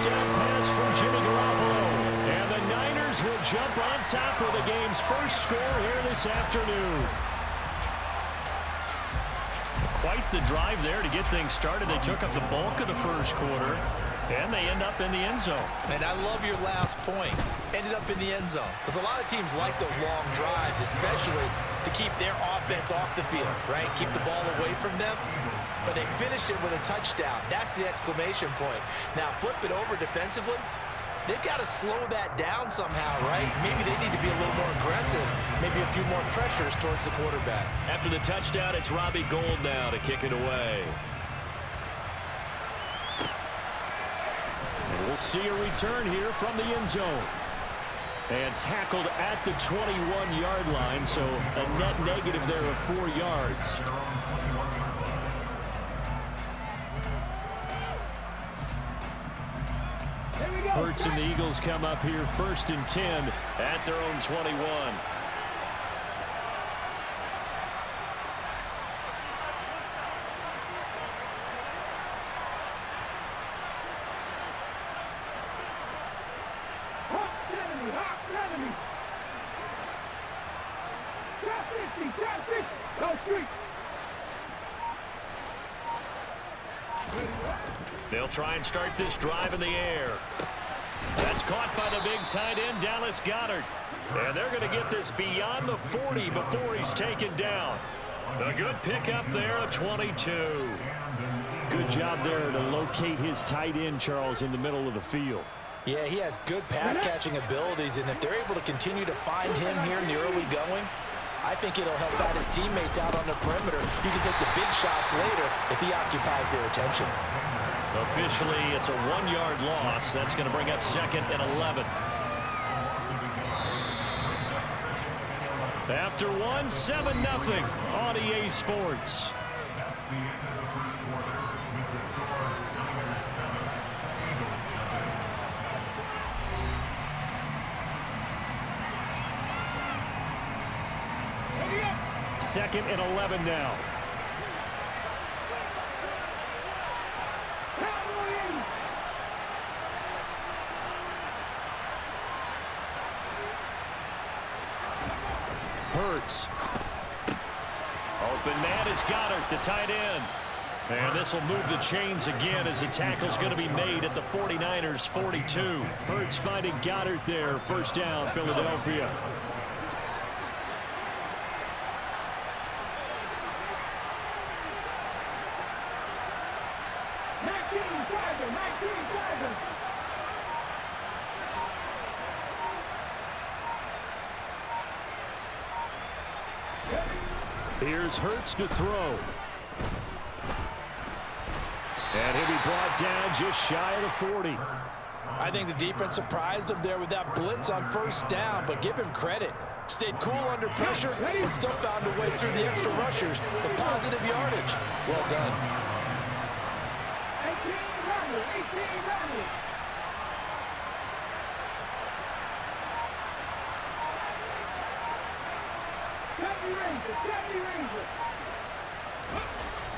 touchdown pass from Jimmy Garoppolo. And the Niners will jump on top of the game's first score here this afternoon. Quite the drive there to get things started. They took up the bulk of the first quarter, and they end up in the end zone. And I love your last point. Ended up in the end zone. Because a lot of teams like those long drives, especially to keep their offense off the field, right? Keep the ball away from them. But they finished it with a touchdown. That's the exclamation point. Now, flip it over defensively. They've got to slow that down somehow, right? Maybe they need to be a little more aggressive. Maybe a few more pressures towards the quarterback. After the touchdown, it's Robbie Gould now to kick it away. And we'll see a return here from the end zone. And tackled at the 21-yard line, so a net negative there of 4 yards. Hurts and the Eagles come up here 1st and 10 at their own 21. They'll try and start this drive in the air. That's caught by the big tight end, Dallas Goedert. And they're going to get this beyond the 40 before he's taken down. A good pickup there of 22. Good job there to locate his tight end, Charles, in the middle of the field. Yeah, he has good pass-catching abilities, and if they're able to continue to find him here in the early going, I think it'll help out his teammates out on the perimeter. You can take the big shots later if he occupies their attention. Officially, it's a 1-yard loss. That's going to bring up 2nd and 11. After 7-0 on EA Sports. Second and 11 now. Hurts. Open man is Goedert, the tight end. And this will move the chains again as the tackle's going to be made at the 49ers 42. Hurts finding Goedert there. 1st down, Philadelphia. Here's Hurts to throw. And he'll be brought down just shy of the 40. I think the defense surprised him there with that blitz on 1st down, but give him credit. Stayed cool under pressure and still found a way through the extra rushers for positive yardage. Well done. 18 runners.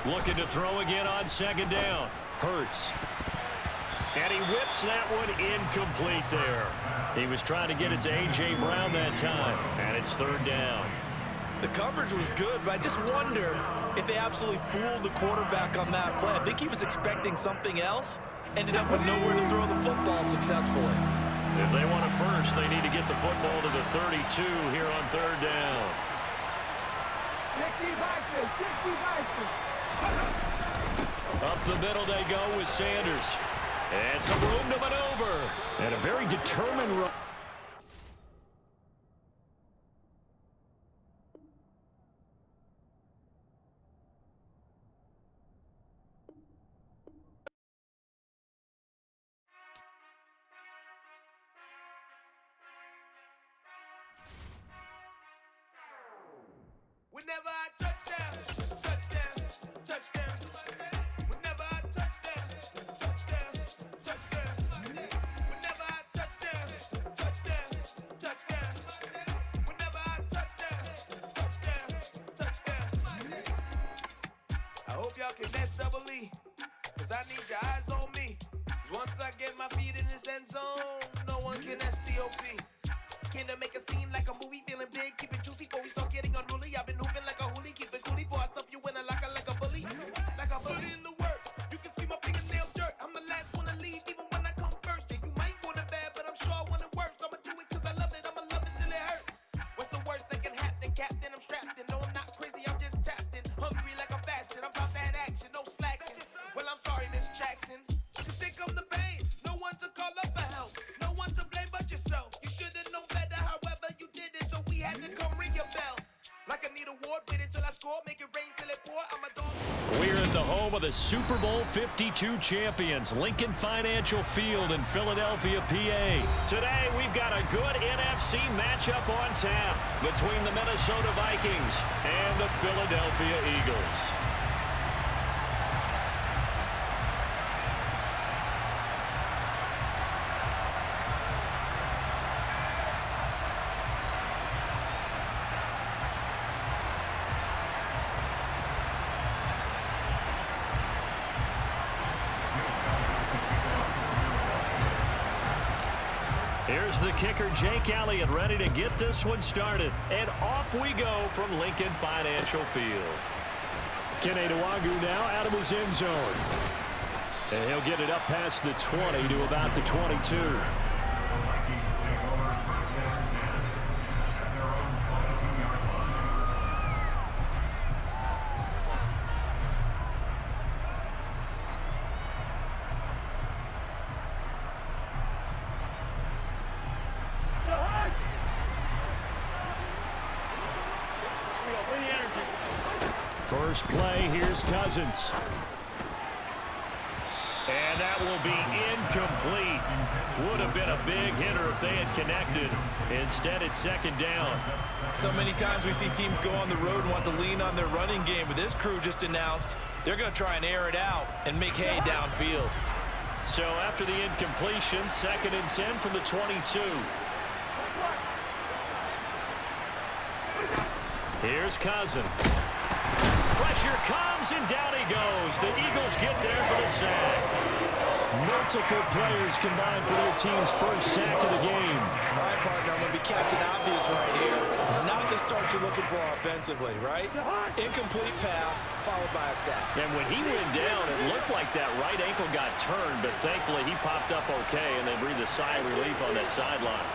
Looking to throw again on 2nd down. Hurts. And he whips that one incomplete there. He was trying to get it to A.J. Brown that time. And it's 3rd down. The coverage was good, but I just wonder if they absolutely fooled the quarterback on that play. I think he was expecting something else. Ended up with nowhere to throw the football successfully. If they want it first, they need to get the football to the 32 here on 3rd down. 60 Up the middle they go with Sanders. And some room to maneuver. And a very determined run. Whenever I touchdown, touchdown, touchdown. Whenever I touchdown, touchdown, touchdown. Whenever I touchdown, touchdown, touchdown. Whenever I touchdown, touchdown, touchdown. I hope y'all can S double E, 'cause I need your eyes on me. Once I get my feet in this end zone, no one can STOP. Came to make a scene like a movie, feeling big, keep it juicy before we start getting unruly. I've been hooping like a hoolie, keep it coolie before I stuff you in a locker like a bully. Like a bully in the work, you can see my fingernail dirt. I'm the last one to leave, even when I come first. And you might want it bad, but I'm sure I want it worse. I'ma do it cause I love it, I'ma love it till it hurts. What's the worst that can happen, Captain? I'm strapped in, no I'm not crazy, I'm just tapped in. Hungry like I'm fasting, I'm about that action, no slacking. Well I'm sorry, Miss Jackson. You sick of the pain, no one to call up for help. No one to blame but yourself. You should've known better, however you did it, so we had to come ring your bell. Like I need a award, wait until I score, make it rain till it pour. I'm a dog. We're at the home of the Super Bowl 52 champions, Lincoln Financial Field in Philadelphia, PA. Today, we've got a good NFC matchup on tap between the Minnesota Vikings and the Philadelphia Eagles. Here's the kicker, Jake Elliott, ready to get this one started. And off we go from Lincoln Financial Field. Kene Nwangwu now out of his end zone. And he'll get it up past the 20 to about the 22. First play, here's Cousins. And that will be incomplete. Would have been a big hitter if they had connected. Instead, it's second down. So many times we see teams go on the road and want to lean on their running game, but this crew just announced they're going to try and air it out and make hay downfield. So after the incompletion, second and 10 from the 22. Here's Cousins. Pressure comes, and down he goes. The Eagles get there for the sack. Multiple players combined for their team's first sack of the game. All right, partner, I'm going to be Captain Obvious right here. Not the start you're looking for offensively, right? Incomplete pass, followed by a sack. And when he went down, it looked like that right ankle got turned, but thankfully he popped up okay, and they breathed a sigh of relief on that sideline.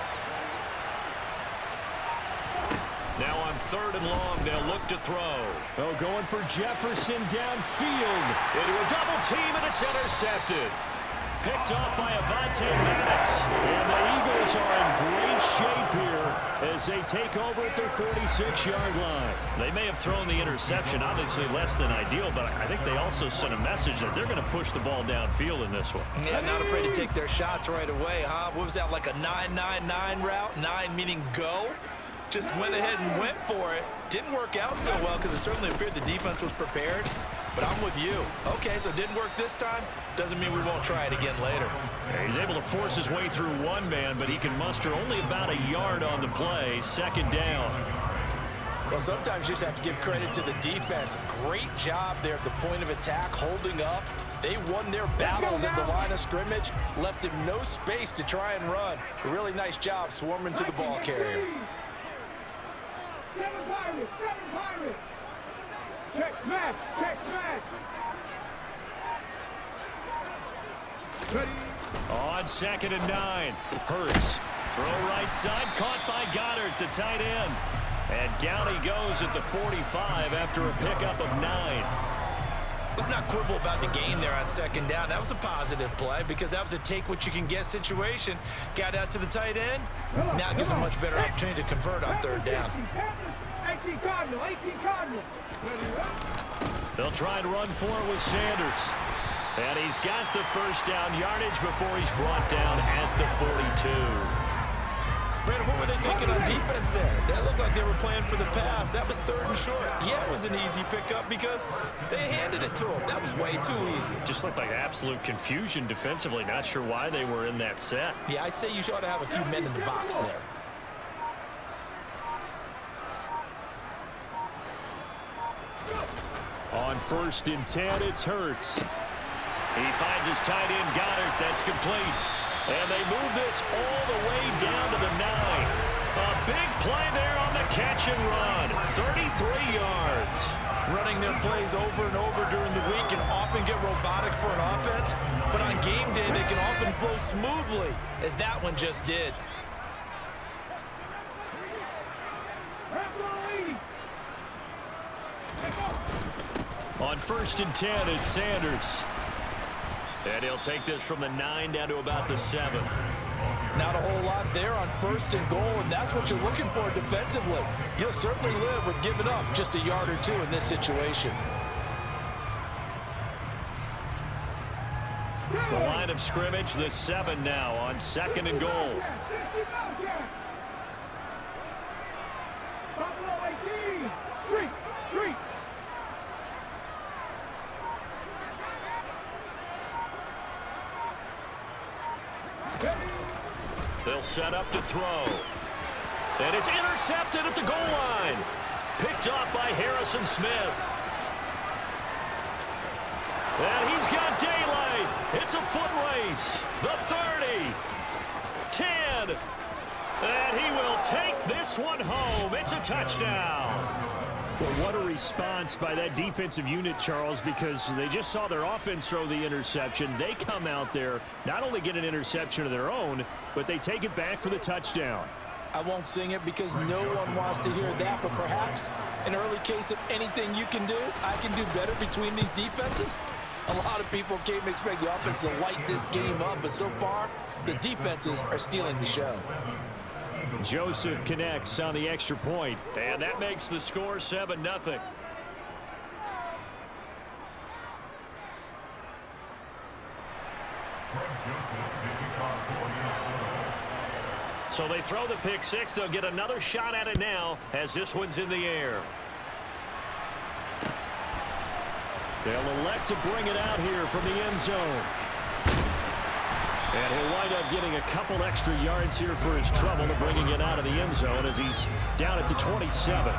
Now on third and long, they'll look to throw. Oh, going for Jefferson downfield. Into a double team, and it's intercepted. Picked off by Avonte Maddox. And the Eagles are in great shape here as they take over at their 46-yard line. They may have thrown the interception, obviously less than ideal, but I think they also sent a message that they're going to push the ball downfield in this one. Yeah, not afraid to take their shots right away, huh? What was that, like a 9-9-9 route? 9 meaning go? Just went ahead and went for it. Didn't work out so well because it certainly appeared the defense was prepared. But I'm with you. Okay, so it didn't work this time. Doesn't mean we won't try it again later. Yeah, he's able to force his way through one man, but he can muster only about a yard on the play. Second down. Well, sometimes you just have to give credit to the defense. Great job there at the point of attack, holding up. They won their battles at the line of scrimmage, left him no space to try and run. A really nice job swarming to the ball carrier. Seven Pirates! Check smash! Ready? On second and 9. Hurts. Throw right side, caught by Goddard, the tight end. And down he goes at the 45 after a pickup of 9. Let's not quibble about the gain there on second down. That was a positive play because that was a take-what-you-can-get situation. Got out to the tight end. Now it gives a much better opportunity to convert on third down. 18 Cardinal. They'll try and run for it with Sanders. And he's got the first down yardage before he's brought down at the 42. Brandon, what were they thinking on defense there? That looked like they were playing for the pass. That was third and short. Yeah, it was an easy pickup because they handed it to him. That was way too easy. Just looked like absolute confusion defensively. Not sure why they were in that set. Yeah, I'd say you ought to have a few men in the box there. On first and 10, it's Hurts. He finds his tight end, Goddard. That's complete. And they move this all the way down to the 9. A big play there on the catch and run. 33 yards. Running their plays over and over during the week can often get robotic for an offense, but on game day they can often flow smoothly, as that one just did. On 1st and 10, it's Sanders. And he'll take this from the 9 down to about the 7. Not a whole lot there on 1st and goal, and that's what you're looking for defensively. You'll certainly live with giving up just a yard or two in this situation. The line of scrimmage, the 7 now on 2nd and goal. They'll set up to throw. And it's intercepted at the goal line. Picked off by Harrison Smith. And he's got daylight. It's a foot race. The 30. 10. And he will take this one home. It's a touchdown. Well, what a response by that defensive unit, Charles, because they just saw their offense throw the interception. They come out there, not only get an interception of their own, but they take it back for the touchdown. I won't sing it because no one wants to hear that, but perhaps an early case of anything you can do, I can do better between these defenses. A lot of people came to expect the offense to light this game up, but so far, the defenses are stealing the show. Joseph connects on the extra point, and that makes the score 7-0. So they throw the pick 6. They'll get another shot at it now as this one's in the air. They'll elect to bring it out here from the end zone. And he'll wind up getting a couple extra yards here for his trouble to bringing it out of the end zone as he's down at the 27.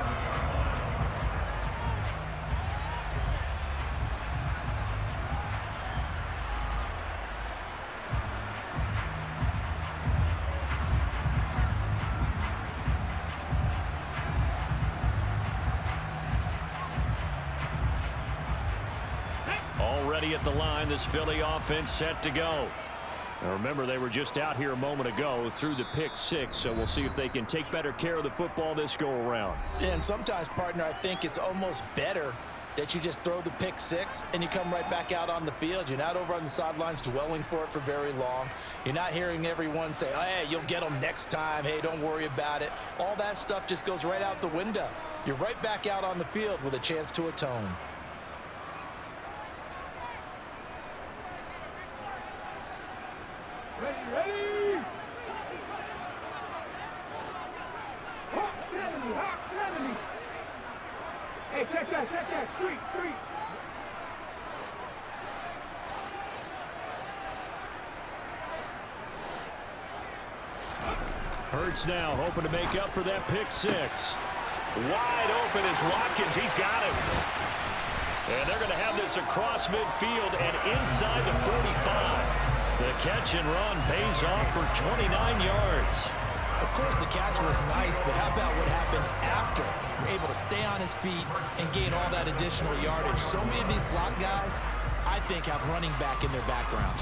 Already at the line, this Philly offense set to go. Now remember, they were just out here a moment ago through the pick 6, so we'll see if they can take better care of the football this go-around. And sometimes, partner, I think it's almost better that you just throw the pick 6 and you come right back out on the field. You're not over on the sidelines dwelling for it for very long. You're not hearing everyone say, oh, hey, you'll get them next time. Hey, don't worry about it. All that stuff just goes right out the window. You're right back out on the field with a chance to atone. Ready! Hawk 70, Hawk 70. Hey, check that, street. Hurts now, hoping to make up for that pick 6. Wide open is Watkins. He's got it. And they're going to have this across midfield and inside the 45. The catch and run pays off for 29 yards. Of course, the catch was nice, but how about what happened after? We're able to stay on his feet and gain all that additional yardage. So many of these slot guys, I think, have running back in their background.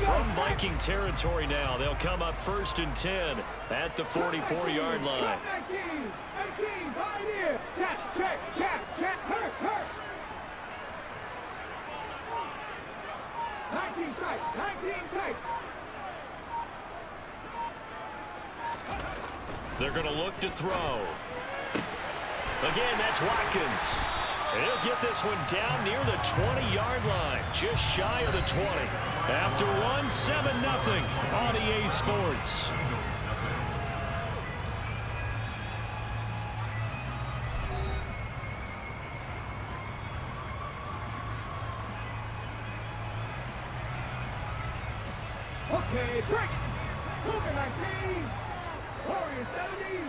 From Viking territory now, they'll come up 1st and 10 at the 44-yard line. 18, pioneer. Check, hurt. 19 tight. They're going to look to throw. Again, that's Watkins. He'll get this one down near the 20-yard line, just shy of the 20. After one, 7-0 on EA Sports. Okay, break. Cougar 19. Warriors 70.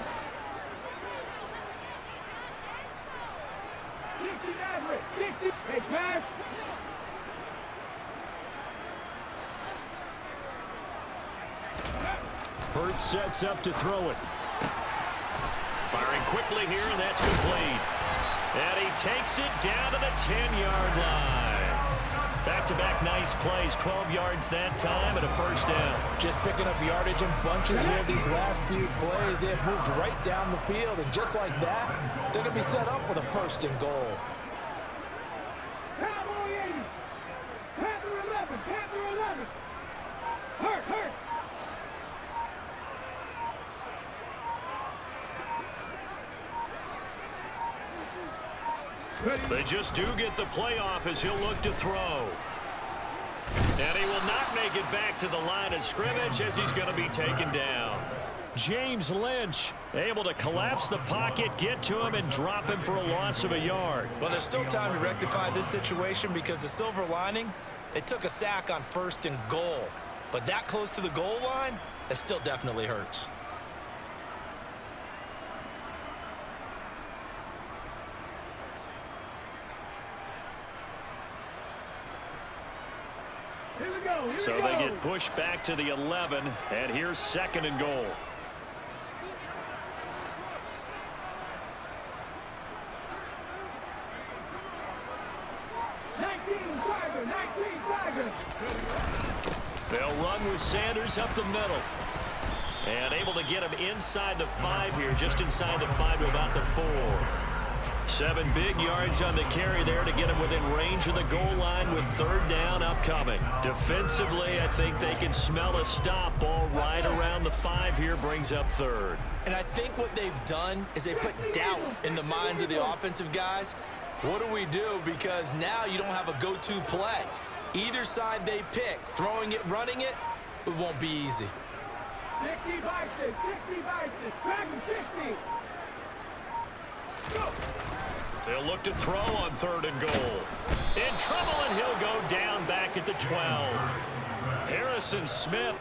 60 Maverick. 60. Hey, pass. Hurts sets up to throw it. Firing quickly here, and that's complete. And he takes it down to the 10-yard line. Back-to-back nice plays, 12 yards that time and a first down. Just picking up yardage in bunches here these last few plays. They have moved right down the field, and just like that, they're going to be set up with a first and goal. Cowboy 80. Panther 11. Panther 11. Hurt. They just do get the playoff as he'll look to throw. And he will not make it back to the line of scrimmage as he's going to be taken down. James Lynch able to collapse the pocket, get to him, and drop him for a loss of a yard. Well, there's still time to rectify this situation because the silver lining, they took a sack on first and goal. But that close to the goal line, that still definitely hurts. So they get pushed back to the 11, and here's second and goal. They'll run with Sanders up the middle. And able to get him inside the 5 here, just inside the 5 to about the 4. 7 big yards on the carry there to get him within range of the goal line with third down upcoming. Defensively, I think they can smell a stop. Ball right around the 5 here, brings up third. And I think what they've done is they put doubt in the minds of the offensive guys. What do we do? Because now you don't have a go-to play. Either side they pick, throwing it, running it, it won't be easy. 60 Bison, 60 Bison, track 60. Go. They'll look to throw on third and goal. In trouble, and he'll go down back at the 12. Harrison Smith.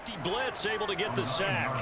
safety blitz, able to get the sack.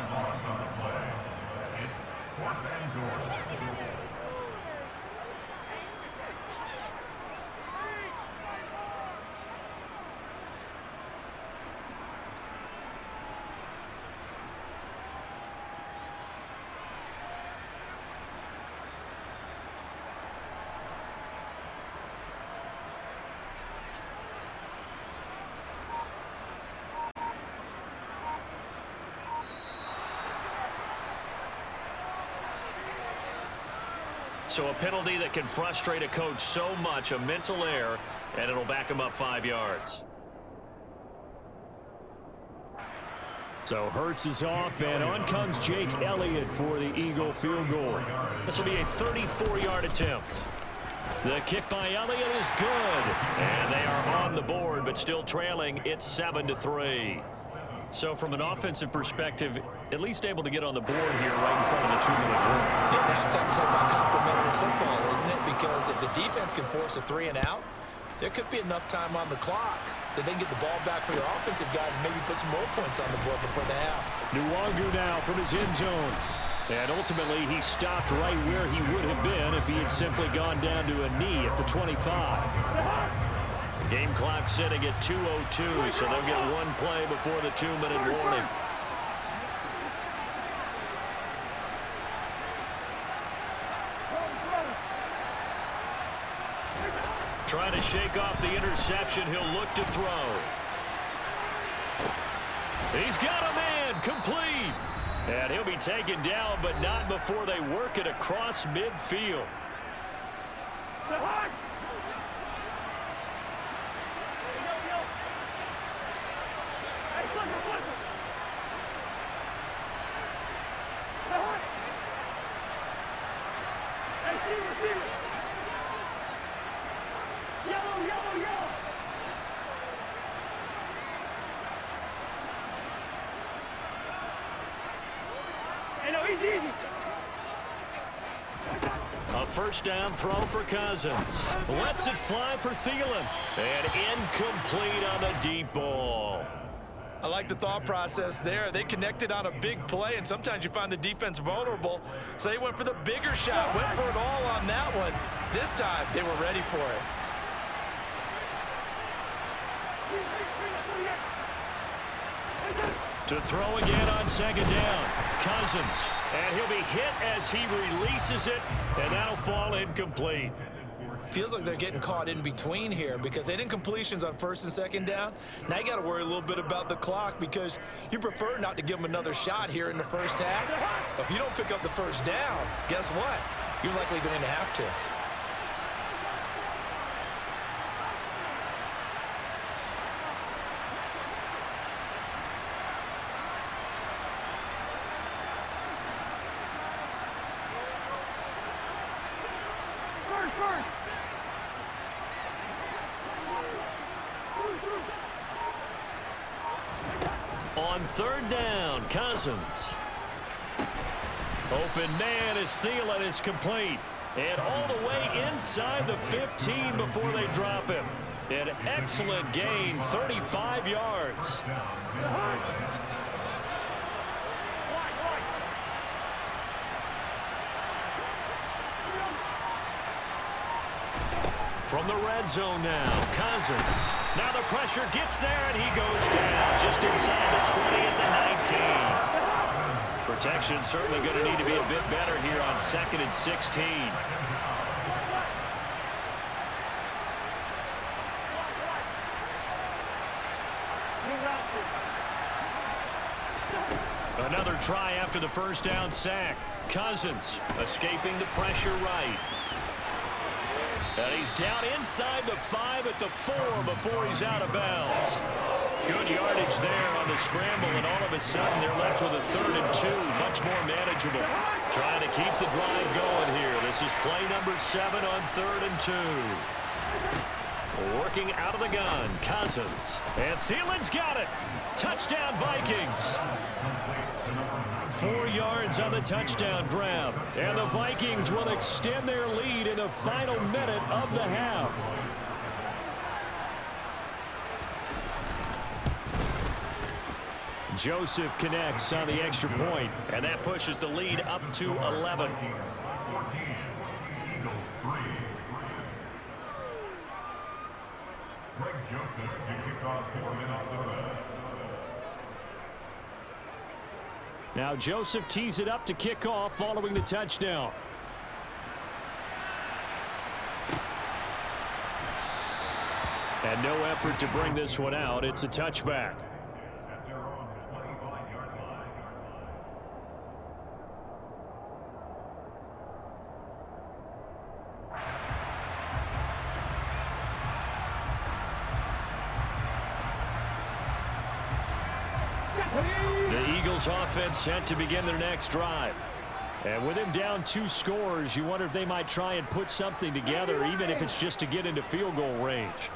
So a penalty that can frustrate a coach so much, a mental error, and it'll back him up 5 yards. So Hurts is off, and on comes Jake Elliott for the Eagle field goal. This will be a 34-yard attempt. The kick by Elliott is good, and they are on the board, but still trailing. It's 7-3. So from an offensive perspective, at least able to get on the board here right in front of the 2-minute warning. Yeah, now it's time to talk about complementary football, isn't it? Because if the defense can force a 3 and out, there could be enough time on the clock that they can get the ball back for their offensive guys and maybe put some more points on the board before the half. Nwangu now from his end zone. And ultimately, he stopped right where he would have been if he had simply gone down to a knee at the 25. Game clock sitting at 2:02, so they'll get one play before the 2-minute warning. Trying to shake off the interception, he'll look to throw. He's got a man, complete. And he'll be taken down, but not before they work it across midfield. A first down throw for Cousins. Lets it fly for Thielen. And incomplete on the deep ball. I like the thought process there. They connected on a big play, and sometimes you find the defense vulnerable. So they went for the bigger shot, went for it all on that one. This time, they were ready for it. To throw again on second down. Cousins. And he'll be hit as he releases it, and that'll fall incomplete. Feels like they're getting caught in between here because they didn't completions on first and second down. Now you got to worry a little bit about the clock because you prefer not to give them another shot here in the first half. But if you don't pick up the first down, guess what? You're likely going to have to. On third down, Cousins. Open man is Thielen. It's complete. And all the way inside the 15 before they drop him. An excellent gain, 35 yards. From the red zone now, Cousins. Now the pressure gets there, and he goes down just inside the 20 at the 19. Protection certainly going to need to be a bit better here on 2nd and 16. Another try after the first down sack. Cousins escaping the pressure right. And he's down inside the 5 at the 4 before he's out of bounds. Good yardage there on the scramble, and all of a sudden they're left with a 3rd and 2, much more manageable. Trying to keep the drive going here. This is play number 7 on 3rd and 2. Working out of the gun, Cousins. And Thielen's got it. Touchdown, Vikings. 4 yards on the touchdown grab. And the Vikings will extend their lead in the final minute of the half. Joseph connects on the extra point. And that pushes the lead up to 11. Now Joseph tees it up to kick off following the touchdown. And no effort to bring this one out. It's a touchback. The Eagles offense set to begin their next drive. And with him down 2 scores, you wonder if they might try and put something together, even if it's just to get into field goal range.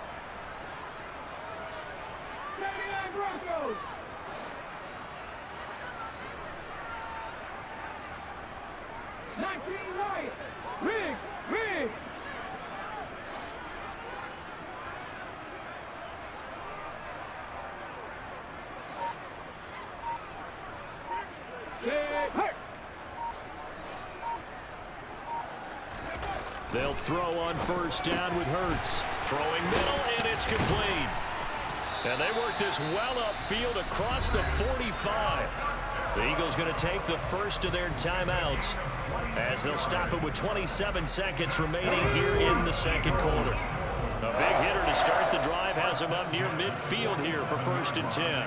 They'll throw on first down with Hurts. Throwing middle, and it's complete. And they work this well upfield across the 45. The Eagles going to take the first of their timeouts as they'll stop it with 27 seconds remaining here in the second quarter. A big hitter to start the drive has him up near midfield here for 1st and 10.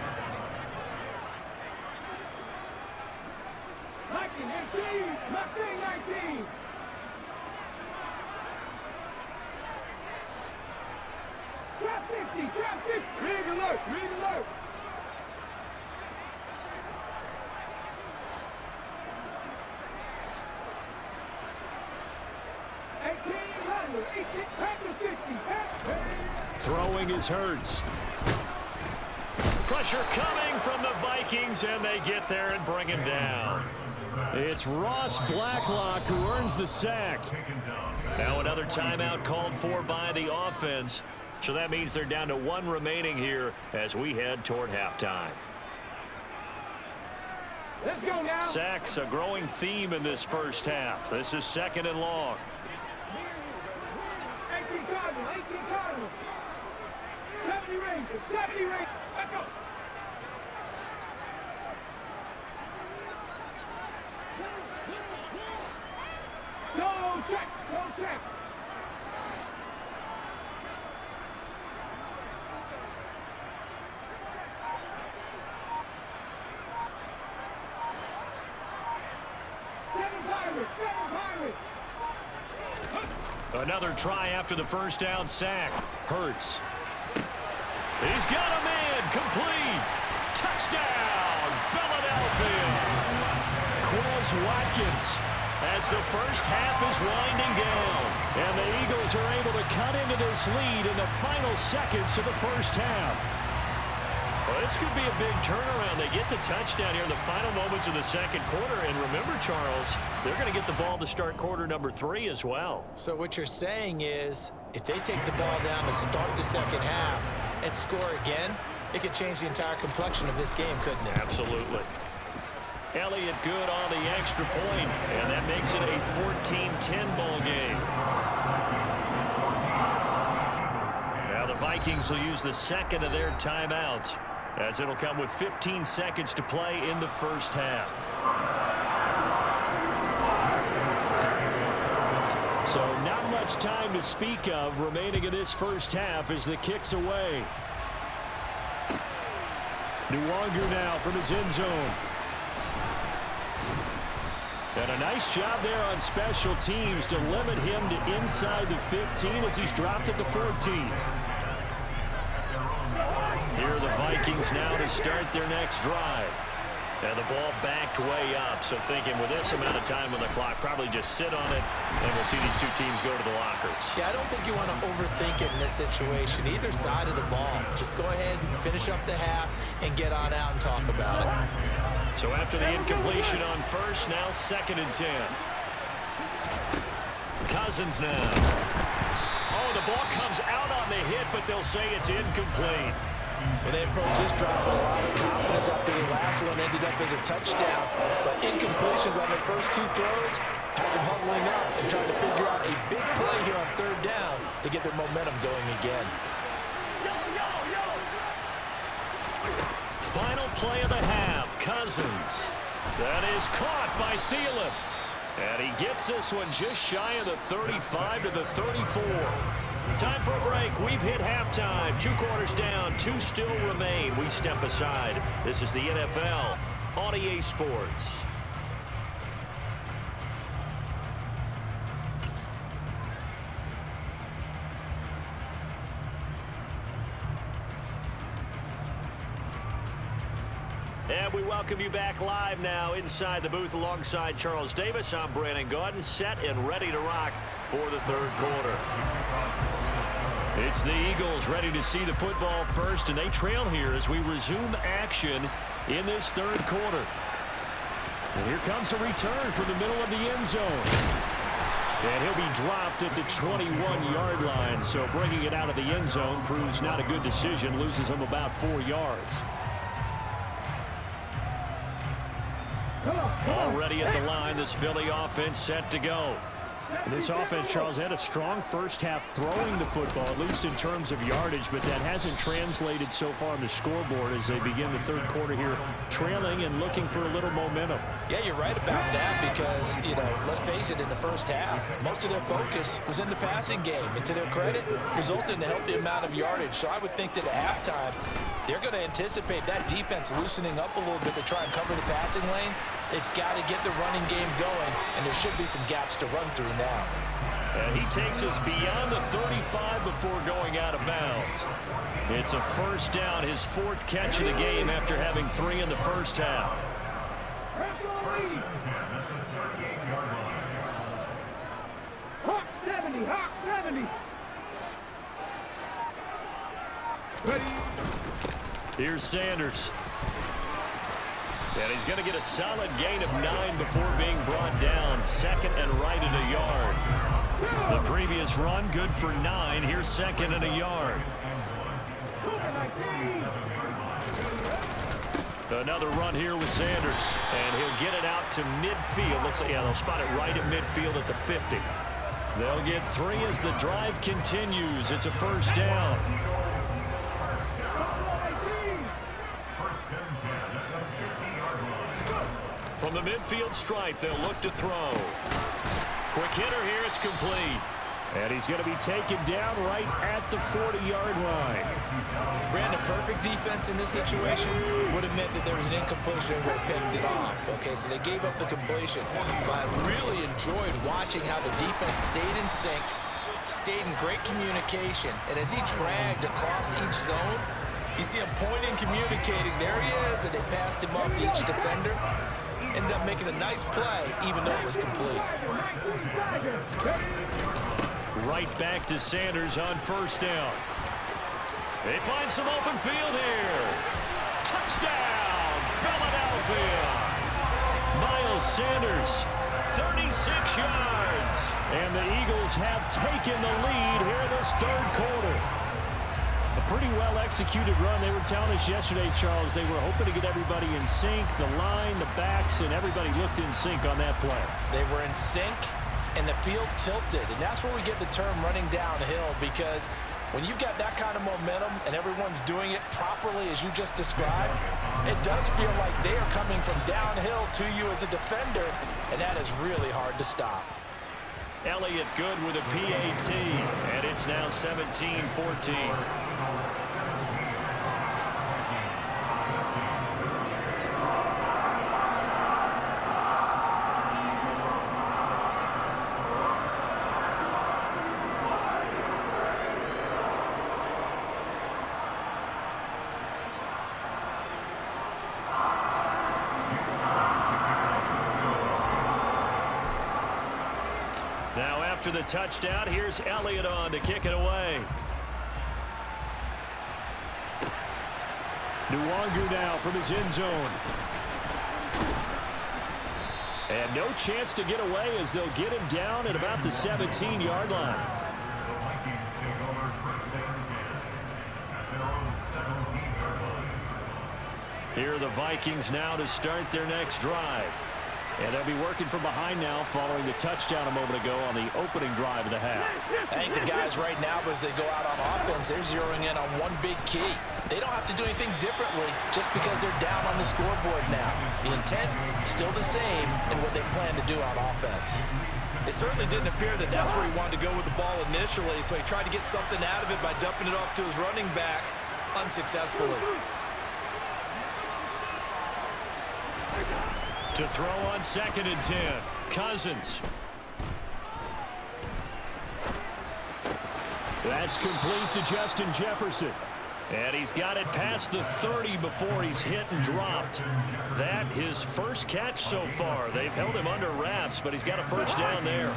Throwing is Hurts. Pressure coming from the Vikings, and they get there and bring him down. It's Ross Blacklock who earns the sack. Now another timeout called for by the offense. So that means they're down to 1 remaining here as we head toward halftime. Let's go now. Sacks, a growing theme in this first half. This is 2nd and long. 18 Cardinals, 18 Cardinals. 70 Rangers, 70 Rangers. Let's go. Go check, go check. Another try after the first down sack. Hurts. He's got a man. Complete. Touchdown, Philadelphia. Quez Watkins. As the first half is winding down. And the Eagles are able to cut into this lead in the final seconds of the first half. Well, this could be a big turnaround. They get the touchdown here in the final moments of the second quarter. And remember, Charles, they're going to get the ball to start quarter number 3 as well. So what you're saying is, if they take the ball down to start the second half and score again, it could change the entire complexion of this game, couldn't it? Absolutely. Elliott good on the extra point, and that makes it a 14-10 ball game. Now the Vikings will use the second of their timeouts, as it'll come with 15 seconds to play in the first half. So not much time to speak of remaining in this first half as the kick's away. Nwangu now from his end zone. And a nice job there on special teams to limit him to inside the 15 as he's dropped at the 14. Here are the Vikings now to start their next drive. And the ball backed way up, so thinking with this amount of time on the clock, probably just sit on it, and we'll see these two teams go to the lockers. Yeah, I don't think you want to overthink it in this situation. Either side of the ball. Just go ahead and finish up the half and get on out and talk about it. So after the incompletion on first, now 2nd and 10. Cousins now. Oh, the ball comes out on the hit, but they'll say it's incomplete. Well, they approached this drive with a lot of confidence after the last one ended up as a touchdown. But incompletions on their first two throws has them huddling up and trying to figure out a big play here on third down to get their momentum going again. Final play of the half, Cousins. That is caught by Thielen. And he gets this one just shy of the 35 to the 34. Time for a break. We've hit halftime. 2 quarters down, 2 still remain. We step aside. This is the NFL on EA Sports. And we welcome you back live now inside the booth alongside Charles Davis. I'm Brandon Gaudin, set and ready to rock for the third quarter. It's the Eagles ready to see the football first, and they trail here as we resume action in this third quarter. And here comes a return from the middle of the end zone. And he'll be dropped at the 21-yard line, so bringing it out of the end zone proves not a good decision, loses him about 4 yards. Already at the line, this Philly offense set to go. This offense, Charles, had a strong first half throwing the football, at least in terms of yardage, but that hasn't translated so far on the scoreboard as they begin the third quarter here, trailing and looking for a little momentum. Yeah, you're right about that because, let's face it, in the first half, most of their focus was in the passing game. And to their credit, resulted in a healthy amount of yardage. So I would think that at halftime, they're going to anticipate that defense loosening up a little bit to try and cover the passing lanes. They've got to get the running game going, and there should be some gaps to run through now. And he takes us beyond the 35 before going out of bounds. It's a first down, his 4th catch of the game after having 3 in the first half. Hawk 70, Hawk 70. Ready. Here's Sanders. And he's going to get a solid gain of 9 before being brought down. Second and right at a yard. The previous run, good for 9. Here's second and a yard. Another run here with Sanders. And he'll get it out to midfield. Looks like, yeah, they'll spot it right at midfield at the 50. They'll get 3 as the drive continues. It's a first down. From the midfield stripe, they'll look to throw. Quick hitter here, it's complete. And he's going to be taken down right at the 40-yard line. Brandon, perfect defense in this situation would have meant that there was an incompletion and would have picked it off. Okay, so they gave up the completion. But I really enjoyed watching how the defense stayed in sync, stayed in great communication, and as he dragged across each zone, you see him pointing, communicating. There he is, and they passed him off to each defender. Ended up making a nice play, even though it was complete. Right back to Sanders on first down. They find some open field here. Touchdown, Philadelphia. Miles Sanders, 36 yards. And the Eagles have taken the lead here in this third quarter. A pretty well-executed run. They were telling us yesterday, Charles, they were hoping to get everybody in sync, the line, the backs, and everybody looked in sync on that play. They were in sync, and the field tilted. And that's where we get the term running downhill, because when you've got that kind of momentum and everyone's doing it properly as you just described, it does feel like they are coming from downhill to you as a defender, and that is really hard to stop. Elliott good with a PAT, and it's now 17-14. After the touchdown, here's Elliott on to kick it away. Nwangu now from his end zone. And no chance to get away as they'll get him down at about the 17-yard line. Here are the Vikings now to start their next drive. And they'll be working from behind now following the touchdown a moment ago on the opening drive of the half. I think the guys right now, as they go out on offense, they're zeroing in on one big key. They don't have to do anything differently just because they're down on the scoreboard now. The intent still the same in what they plan to do on offense. It certainly didn't appear that that's where he wanted to go with the ball initially, so he tried to get something out of it by dumping it off to his running back unsuccessfully. To throw on 2nd and 10, Cousins. That's complete to Justin Jefferson. And he's got it past the 30 before he's hit and dropped. That his first catch so far. They've held him under wraps, but he's got a first down there.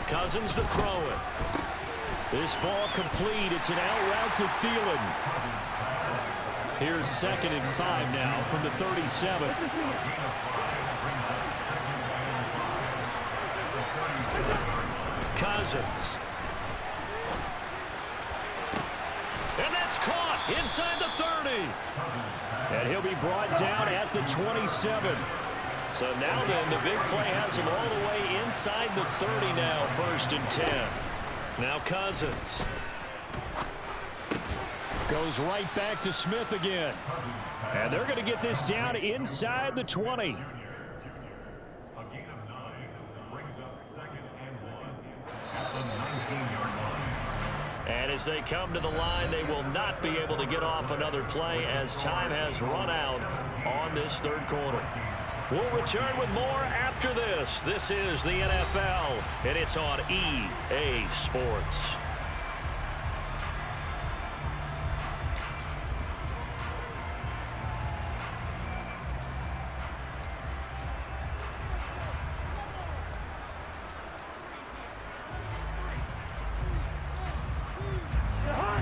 Cousins to throw it. This ball complete. It's an out route to Thielen. Here's 2nd and 5 now from the 37. Cousins. And that's caught inside the 30. And he'll be brought down at the 27. So now then, the big play has him all the way inside the 30 now, 1st and 10. Now Cousins. Goes right back to Smith again. And they're going to get this down inside the 20. And as they come to the line, they will not be able to get off another play as time has run out on this 3rd quarter. We'll return with more after this. This is the NFL, and it's on EA Sports.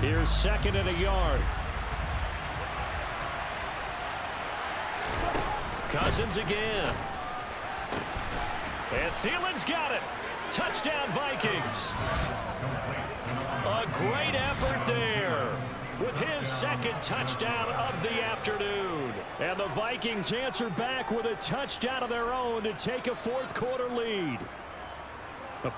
Here's 2nd and a yard. Cousins again. And Thielen's got it. Touchdown, Vikings. A great effort there with his 2nd touchdown of the afternoon. And the Vikings answer back with a touchdown of their own to take a 4th quarter lead.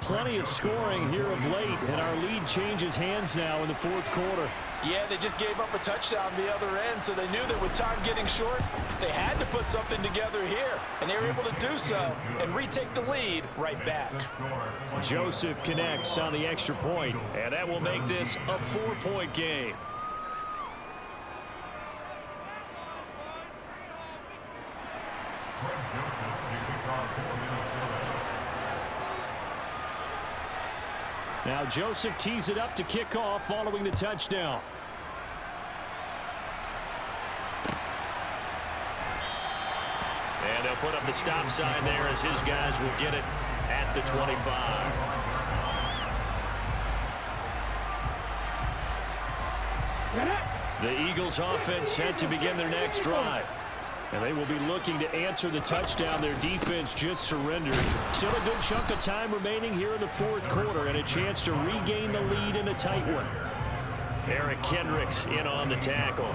Plenty of scoring here of late, and our lead changes hands now in the 4th quarter. Yeah, they just gave up a touchdown the other end, so they knew that with time getting short, they had to put something together here, and they were able to do so and retake the lead right back. Joseph connects on the extra point, and that will make this a 4-point game. Now Joseph tees it up to kick off following the touchdown. And they'll put up the stop sign there as his guys will get it at the 25. The Eagles offense set to begin their next drive. And they will be looking to answer the touchdown their defense just surrendered. Still a good chunk of time remaining here in the 4th quarter and a chance to regain the lead in a tight one. Eric Kendricks in on the tackle.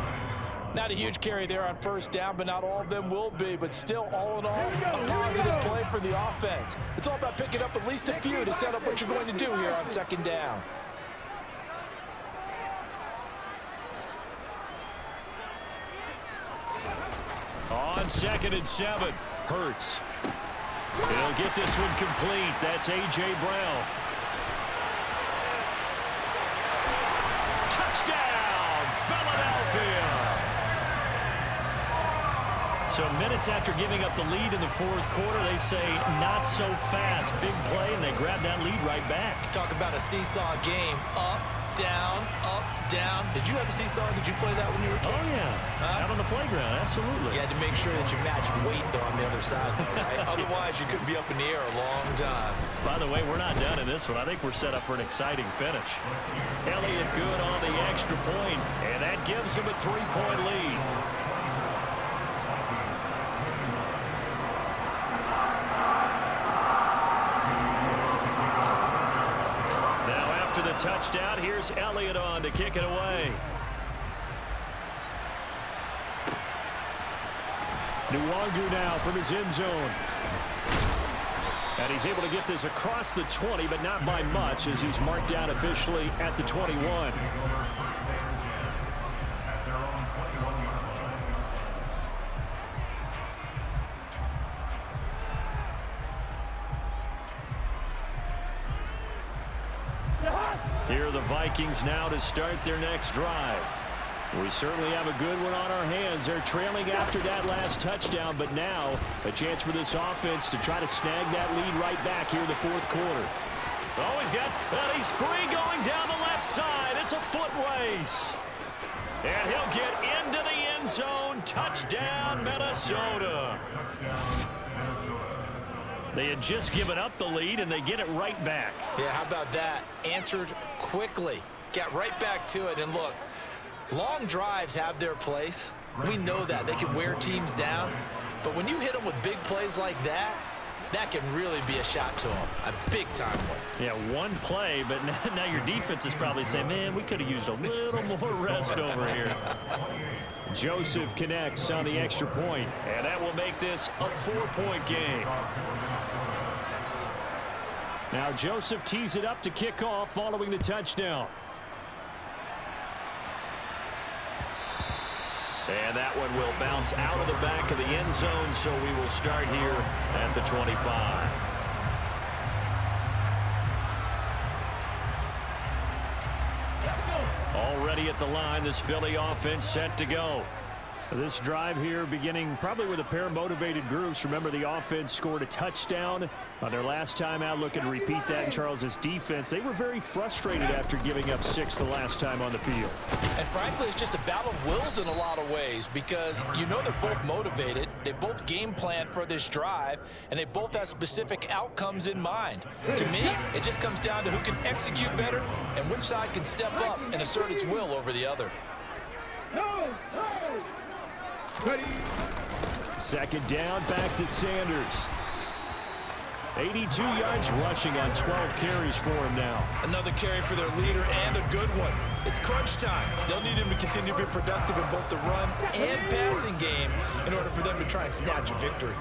Not a huge carry there on 1st down, but not all of them will be. But still, all in all, a positive play for the offense. It's all about picking up at least a few to set up what you're going to do here on 2nd down. On 2nd and 7, Hurts. He'll get this one complete. That's A.J. Brown. Touchdown, Philadelphia. So minutes after giving up the lead in the 4th quarter, they say not so fast. Big play, and they grab that lead right back. Talk about a seesaw game. Up, down, up, down. Did you have a seesaw? Did you play that when you were a kid? Oh, yeah. Out on the playground, absolutely. You had to make sure that you matched weight, though, on the other side, though, right? Otherwise, you could be up in the air a long time. By the way, we're not done in this one. I think we're set up for an exciting finish. Elliott good on the extra point, and that gives him a 3-point lead. touchdown. Here's Elliott on to kick it away. Nwangu now from his end zone. And he's able to get this across the 20, but not by much, as he's marked down officially at the 21. Here are the Vikings now to start their next drive. We certainly have a good one on our hands. They're trailing after that last touchdown, but now a chance for this offense to try to snag that lead right back here in the fourth quarter. Oh, he's free going down the left side. It's a foot race. And he'll get into the end zone. Touchdown, Minnesota. They had just given up the lead, and they get it right back. Yeah, how about that? Answered quickly. Got right back to it. And look, long drives have their place. We know that. They can wear teams down. But when you hit them with big plays like that, that can really be a shot to them. A big-time one. Yeah, one play, but now your defense is probably saying, man, we could have used a little more rest over here. Joseph connects on the extra point, and that will make this a 4-point game. Now Joseph tees it up to kick off following the touchdown. And that one will bounce out of the back of the end zone, so we will start here at the 25. Already at the line, this Philly offense set to go. This drive here beginning probably with a pair of motivated groups. Remember, the offense scored a touchdown on their last time out. Looking to repeat that in Charles's defense. They were very frustrated after giving up 6 the last time on the field. And frankly, it's just a battle of wills in a lot of ways, because you know they're both motivated. They both game plan for this drive, and they both have specific outcomes in mind. To me, it just comes down to who can execute better and which side can step up and assert its will over the other. Second down, back to Sanders. 82 yards rushing on 12 carries for him now. Another carry for their leader, and a good one. It's crunch time. They'll need him to continue to be productive in both the run and passing game in order for them to try and snatch a victory.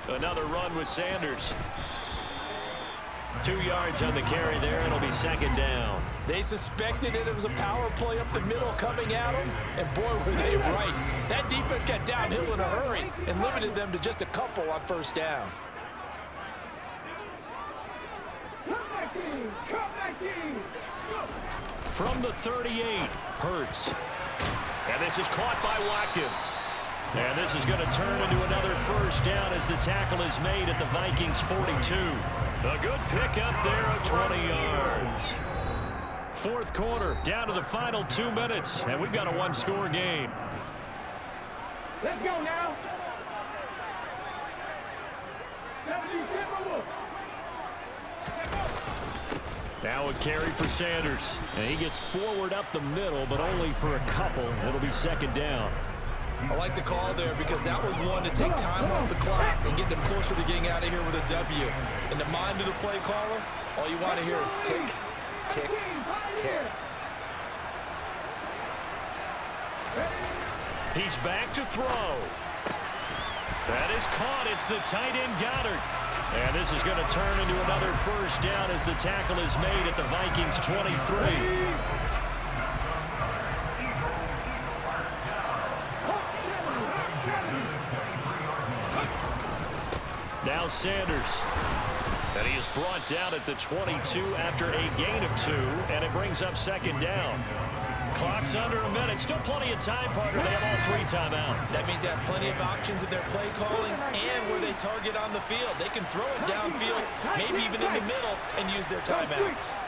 Another run with Sanders. 2 yards on the carry there. It'll be second down. They suspected it was a power play up the middle coming at them, and boy, were they right. That defense got downhill in a hurry and limited them to just a couple on first down. From the 38, Hurts. And this is caught by Watkins. And this is going to turn into another first down as the tackle is made at the Vikings 42. A good pickup there of 20 yards. Fourth quarter, down to the final 2 minutes, and we've got a one-score game. Let's go now. Now a carry for Sanders, and he gets forward up the middle, but only for a couple. It'll be second down. I like the call there because that was one to take time off the clock and get them closer to getting out of here with a W. In the mind of the play caller, all you want to hear is tick, tick, tick. He's back to throw. That is caught. It's the tight end Goddard. And this is going to turn into another first down as the tackle is made at the Vikings 23. Now Sanders. And he is brought down at the 22 after a gain of 2, and it brings up second down. Clock's under a minute. Still plenty of time, partner. They have all 3 timeouts. That means they have plenty of options in their play calling and where they target on the field. They can throw it downfield, maybe even in the middle, and use their timeouts.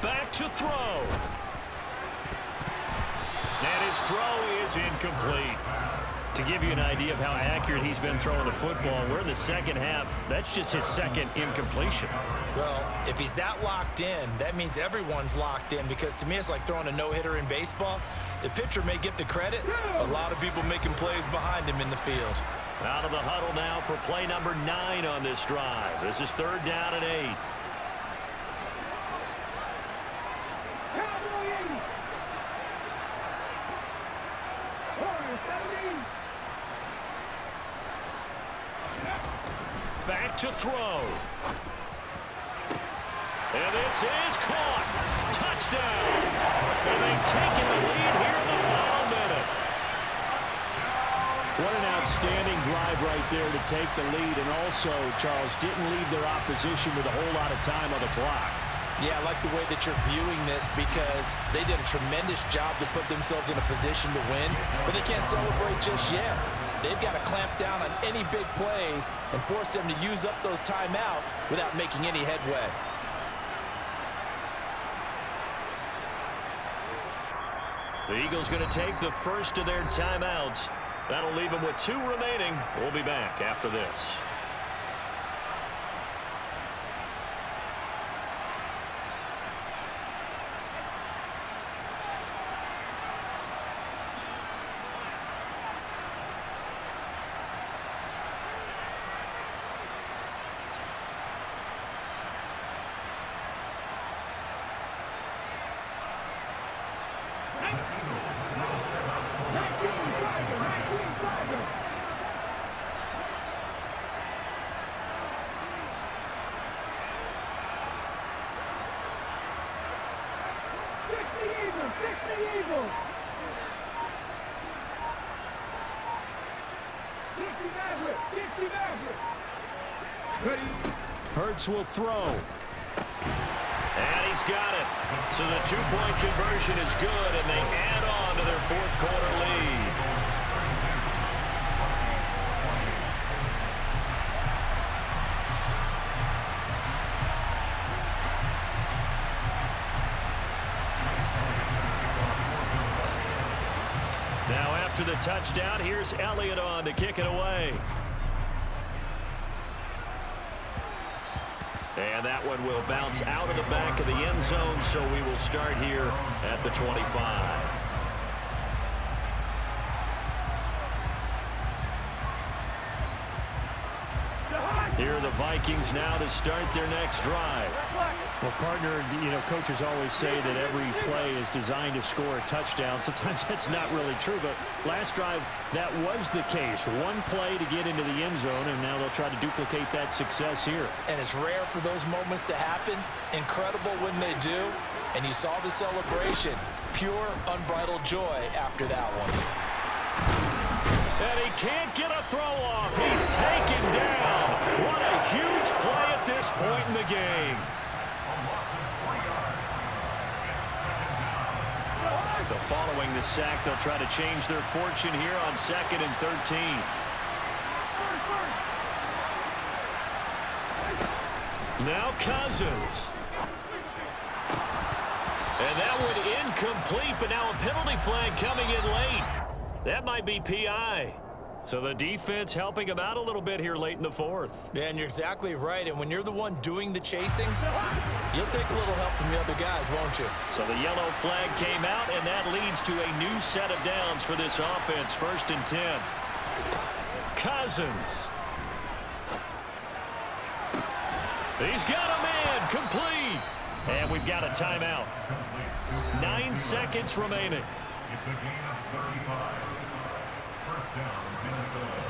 Back to throw. And his throw is incomplete. To give you an idea of how accurate he's been throwing the football, we're in the second half. That's just his second incompletion. Well, if he's that locked in, that means everyone's locked in, because to me it's like throwing a no-hitter in baseball. The pitcher may get the credit, a lot of people making plays behind him in the field. Out of the huddle now for play number 9 on this drive. This is 3rd down and 8. Back to throw. And this is caught. Touchdown. And they've taken the lead here in the final minute. What an outstanding drive right there to take the lead. And also, Charles, didn't leave their opposition with a whole lot of time on the clock. Yeah, I like the way that you're viewing this, because they did a tremendous job to put themselves in a position to win, but they can't celebrate just yet. They've got to clamp down on any big plays and force them to use up those timeouts without making any headway. The Eagles going to take the first of their timeouts. That'll leave them with 2 remaining. We'll be back after this. Hurts will throw. And he's got it. So the 2-point conversion is good, and they add on to their 4th quarter lead. Now after the touchdown, here's Elliott on to kick it away. And that one will bounce out of the back of the end zone, so we will start here at the 25. Here are the Vikings now to start their next drive. Well, partner, coaches always say that every play is designed to score a touchdown. Sometimes that's not really true, but last drive, that was the case. One play to get into the end zone, and now they'll try to duplicate that success here. And it's rare for those moments to happen. Incredible when they do. And you saw the celebration. Pure, unbridled joy after that one. And he can't get a throw off. He's taken down. What a huge play at this point in the game. Following the sack, they'll try to change their fortune here on 2nd and 13. Now Cousins. And that one incomplete, but now a penalty flag coming in late. That might be PI. So the defense helping him out a little bit here late in the 4th. Yeah, and you're exactly right. And when you're the one doing the chasing, you'll take a little help from the other guys, won't you? So the yellow flag came out, and that leads to a new set of downs for this offense. 1st and 10. Cousins. He's got a man, complete. And we've got a timeout. 9 seconds remaining. It's a gain of 35. First down, Minnesota.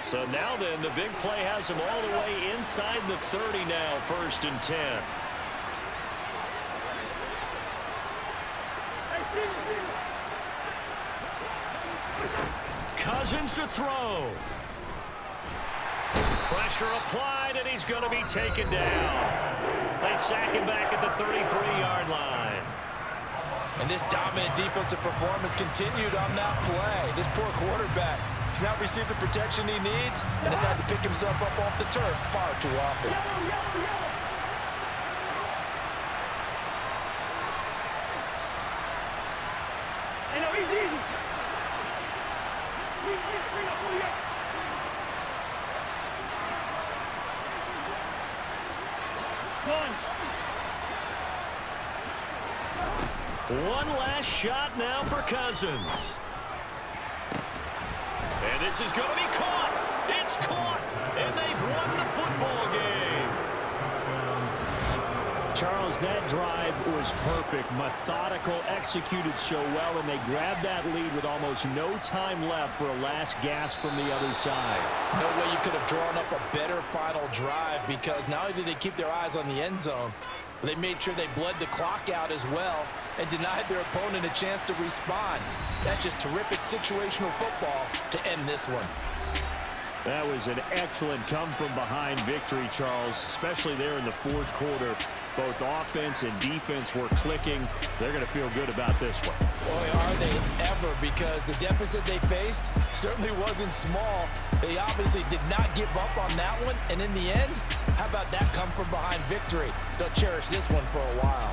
So now then, the big play has him all the way inside the 30 now, 1st and 10. Cousins to throw. Pressure applied, and he's going to be taken down. They sack him back at the 33-yard line. And this dominant defensive performance continued on that play. This poor quarterback has not received the protection he needs and has had to pick himself up off the turf far too often. Hey, no, easy. Bring up, pull up. One last shot now for Cousins. And this is going to be caught. It's caught. And they've won the football game. Charles, that drive was perfect, methodical, executed so well, and they grabbed that lead with almost no time left for a last gasp from the other side. No way you could have drawn up a better final drive, because not only did they keep their eyes on the end zone, but they made sure they bled the clock out as well and denied their opponent a chance to respond. That's just terrific situational football to end this one. That was an excellent come-from-behind victory, Charles, especially there in the fourth quarter. Both offense and defense were clicking. They're going to feel good about this one. Boy, are they ever, because the deficit they faced certainly wasn't small. They obviously did not give up on that one, and in the end, how about that come-from-behind victory? They'll cherish this one for a while.